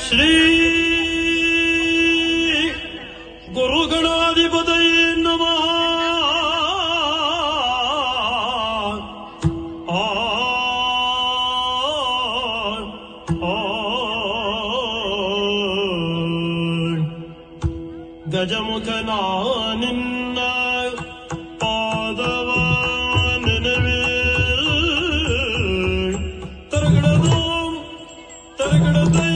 ಶ್ರೀ ಗುರುಗಣಾಧಿಪತಯೇ ನಮಃ. ಗಜಮುಖನ ನಿನ್ನ ಪಾದವ ನೆನವೇ ತರಗಡದು ತರಗಡದೈ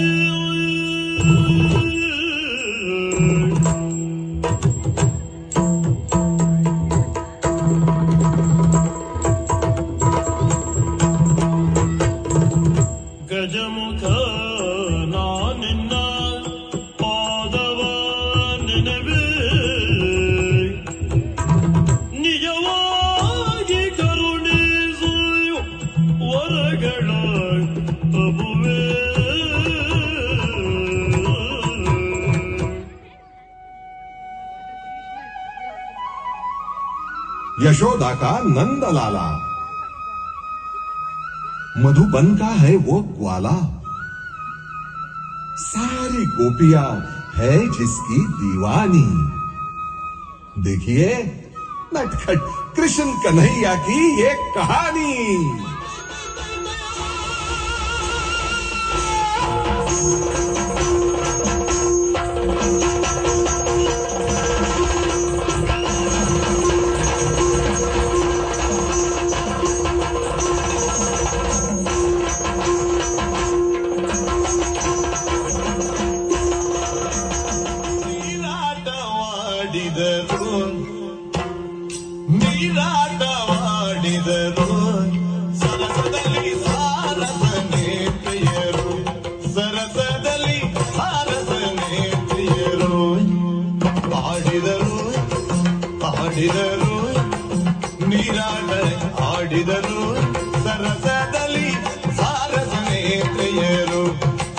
ಗಜಮುಖ ನಿನ್ನ ಪಾದವ ನೆನವೇ ನಿಜವಾಗಿ ಕರುಣಿಸು ವರಗಳ ಪ್ರಭುವೇ. यशोदा का नंद लाला, मधुबन का है वो ग्वाला, सारी गोपियां है जिसकी दीवानी. देखिए नटखट कृष्ण कन्हैया की ये कहानी. ನೀರಾಟವಾಡಿದರು ಸರಸದಲ್ಲಿ ಸಾರಸನೆ ಪ್ರಿಯರು, ಸರಸದಲ್ಲಿ ಸಾರಸನೆ ಪ್ರಿಯರು. ಆಡಿದರು ಆಡಿದರು ನೀರಾಟ ಆಡಿದರು, ಸರಸದಲ್ಲಿ ಸಾರಸನೆ ಪ್ರಿಯರು,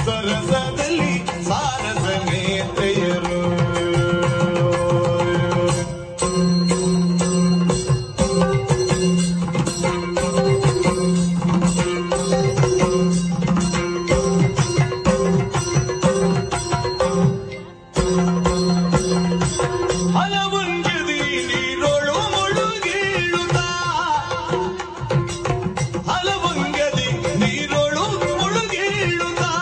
ಸರಸದಲ್ಲಿ ಸಾರಸನೆ ಪ್ರಿಯರು. ಹಲವಂಗದಿ ನೀರೊಳು ಮುಳುಗೀಳುತ್ತಾ, ಹಲವಂಗದಿ ನೀರೊಳು ಮುಳುಗೀಳುತ್ತಾ,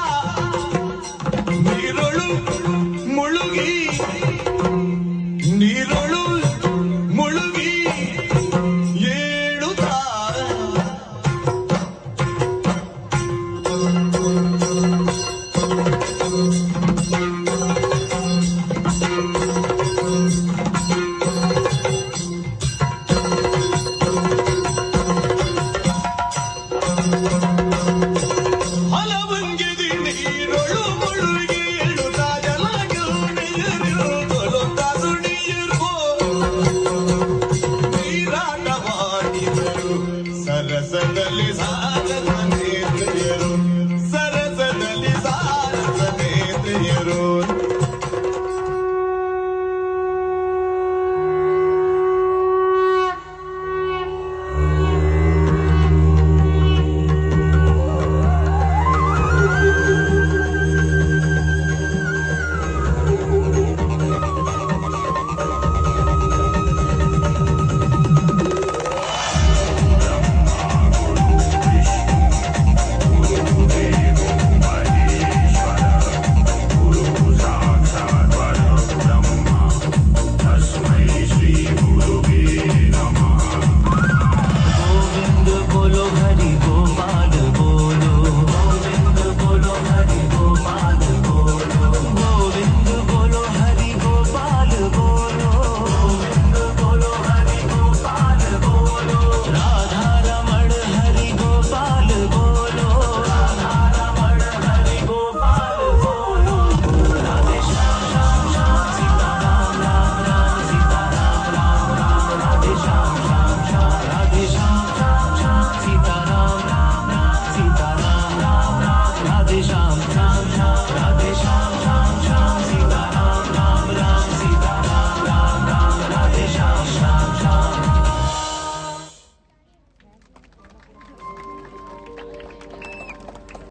ನೀರೊಳು ಮುಳುಗಿ ನೀರೊಳು ಮುಳುಗಿ ಏಳುತ್ತಾ,